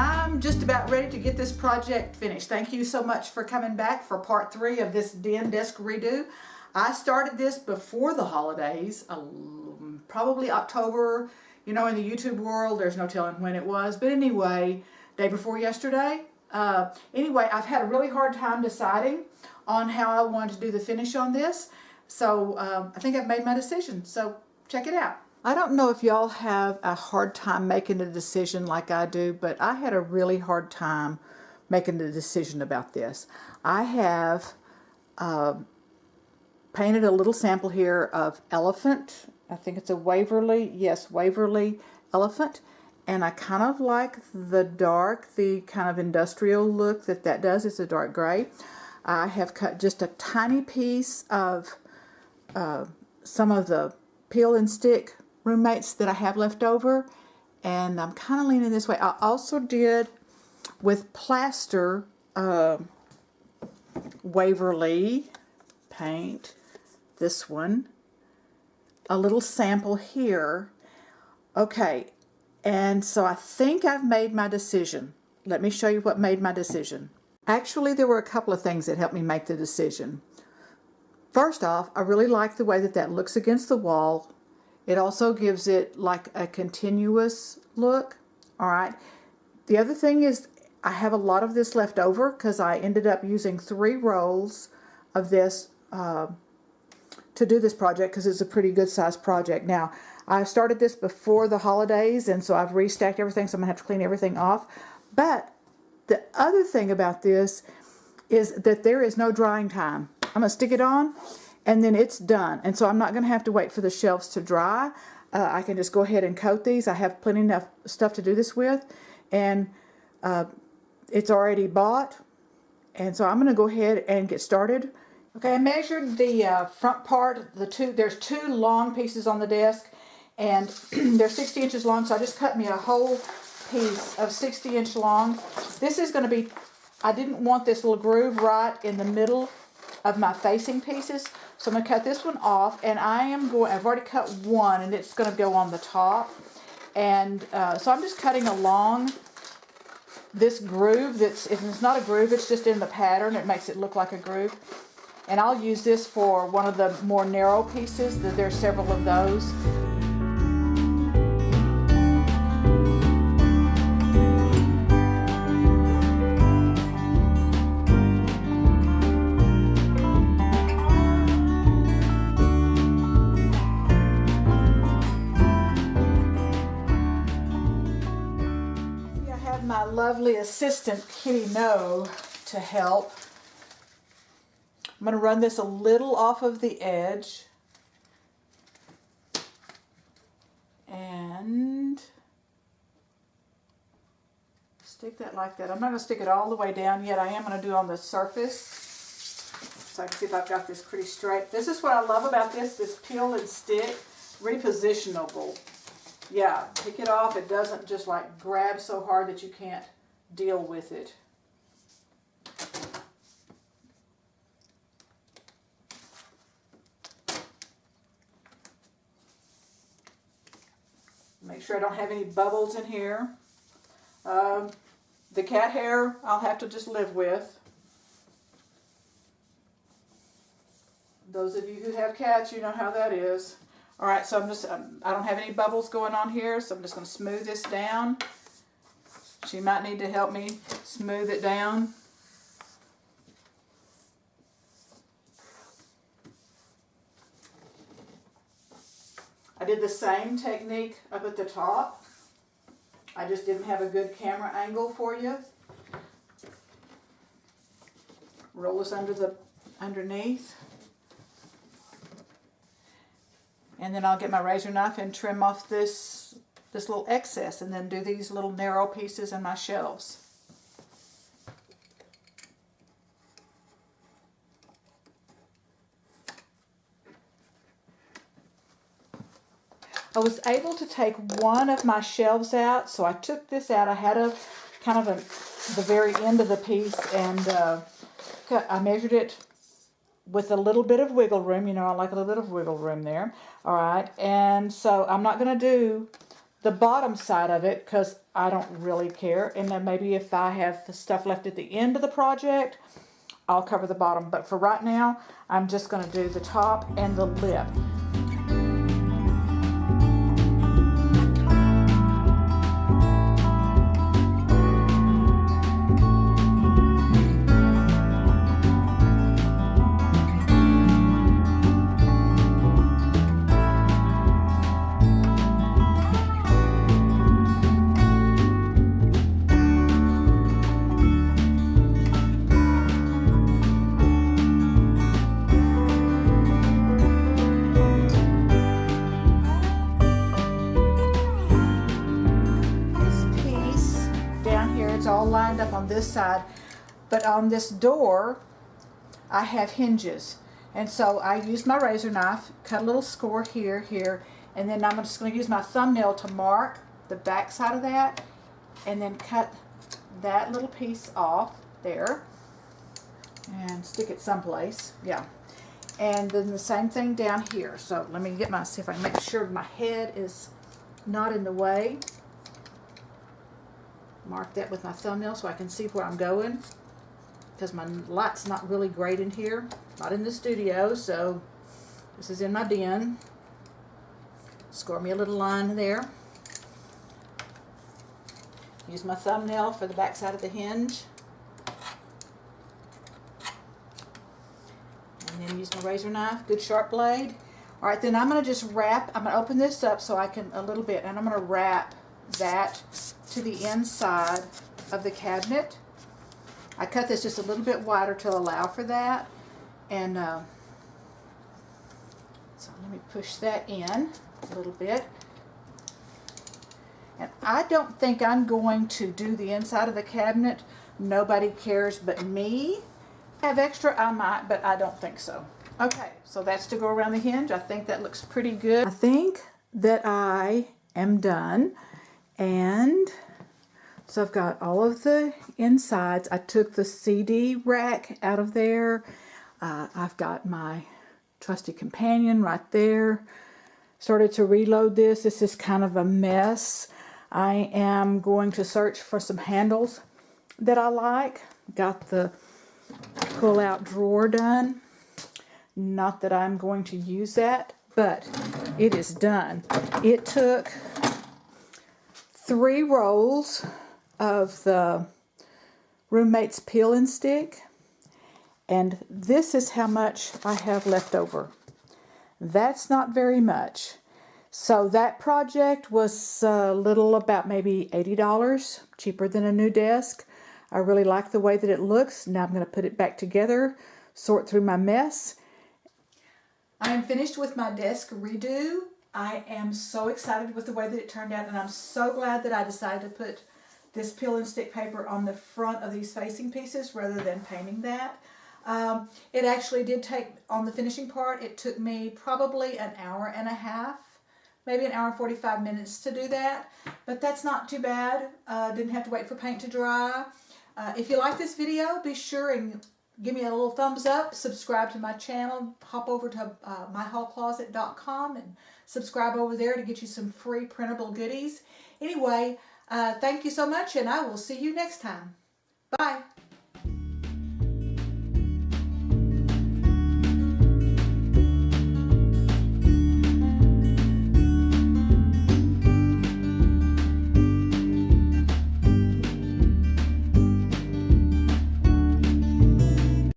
I'm just about ready to get this project finished. Thank you so much for coming back for part 3 of this den desk redo. I started this before the holidays, probably October. You know, in the YouTube world, there's no telling when it was. But anyway, day before yesterday. Anyway, I've had a really hard time deciding on how I wanted to do the finish on this. So I think I've made my decision. So check it out. I don't know if y'all have a hard time making a decision like I do, but I had a really hard time making the decision about this. I have painted a little sample here of elephant. I think it's a Waverly, yes, Waverly elephant. And I kind of like the dark, the kind of industrial look that does. It's a dark gray. I have cut just a tiny piece of some of the peel and stick RoomMates that I have left over, and I'm kind of leaning this way. I also did with plaster Waverly paint, this one, a little sample here. Okay, and so I think I've made my decision. Let me show you what made my decision. Actually, there were a couple of things that helped me make the decision. First off, I really like the way that looks against the wall. It also gives it like a continuous look. All right. The other thing is I have a lot of this left over because I ended up using 3 rolls of this to do this project because it's a pretty good sized project. Now, I started this before the holidays, and so I've restacked everything, so I'm going to have to clean everything off. But the other thing about this is that there is no drying time. I'm going to stick it on, and then it's done. And so I'm not going to have to wait for the shelves to dry. I can just go ahead and coat these. I have plenty enough stuff to do this with, and it's already bought. And so I'm going to go ahead and get started. Okay, I measured the front part. There's 2 long pieces on the desk, and they're 60 inches long. So I just cut me a whole piece of 60-inch long. This is going to be, I didn't want this little groove right in the middle of my facing pieces, so I'm going to cut this one off, and I've already cut one, and it's going to go on the top. And so I'm just cutting along this groove. It's not a groove, it's just in the pattern. It makes it look like a groove. And I'll use this for one of the more narrow pieces. There's several of those. My lovely assistant Kitty No to help. I'm going to run this a little off of the edge and stick that like that. I'm not going to stick it all the way down yet. I am going to do it on the surface so I can see if I've got this pretty straight. This is what I love about this peel and stick, repositionable. Yeah, pick it off. It doesn't just like grab so hard that you can't deal with it. Make sure I don't have any bubbles in here. The cat hair I'll have to just live with. Those of you who have cats, you know how that is. All right, so I don't have any bubbles going on here, so I'm just going to smooth this down. She might need to help me smooth it down. I did the same technique up at the top. I just didn't have a good camera angle for you. Roll this underneath. And then I'll get my razor knife and trim off this little excess, and then do these little narrow pieces in my shelves. I was able to take one of my shelves out, so I took this out. I had the very end of the piece, and I measured it with a little bit of wiggle room. You know, I like a little bit of wiggle room there. All right, and so I'm not going to do the bottom side of it because I don't really care. And then maybe if I have stuff left at the end of the project, I'll cover the bottom. But for right now, I'm just going to do the top and the lip. All lined up on this side, but on this door I have hinges, and so I used my razor knife, cut a little score here, and then I'm just going to use my thumbnail to mark the back side of that, and then cut that little piece off there and stick it someplace. Yeah, and then the same thing down here. So let me see if I can make sure my head is not in the way. Mark that with my thumbnail so I can see where I'm going, because my light's not really great in here, not in the studio, so this is in my den. Score me a little line there. Use my thumbnail for the back side of the hinge, and then use my razor knife, good sharp blade. All right, then I'm going to just wrap, I'm going to open this up so I can, a little bit, and I'm going to wrap that to the inside of the cabinet. I cut this just a little bit wider to allow for that, and so let me push that in a little bit. And I don't think I'm going to do the inside of the cabinet. Nobody cares but me. Have extra, I might, but I don't think so. Okay, so that's to go around the hinge. I think that looks pretty good. I think that I am done. And so I've got all of the insides. I took the CD rack out of there. I've got my trusty companion right there. Started to reload this. This is kind of a mess. I am going to search for some handles that I like. Got the pull-out drawer done. Not that I'm going to use that, but it is done. It took 3 rolls of the RoomMates peel and stick, and this is how much I have left over. That's not very much. So that project was a little, about maybe $80, cheaper than a new desk. I really like the way that it looks. Now I'm going to put it back together, sort through my mess. I am finished with my desk redo. I am so excited with the way that it turned out, and I'm so glad that I decided to put this peel and stick paper on the front of these facing pieces rather than painting that. It actually did take, on the finishing part, it took me probably an hour and a half, maybe an hour and 45 minutes to do that, but that's not too bad. Didn't have to wait for paint to dry. If you like this video, be sure and give me a little thumbs up, subscribe to my channel, hop over to myhallcloset.com and subscribe over there to get you some free printable goodies. Anyway, thank you so much, and I will see you next time. Bye.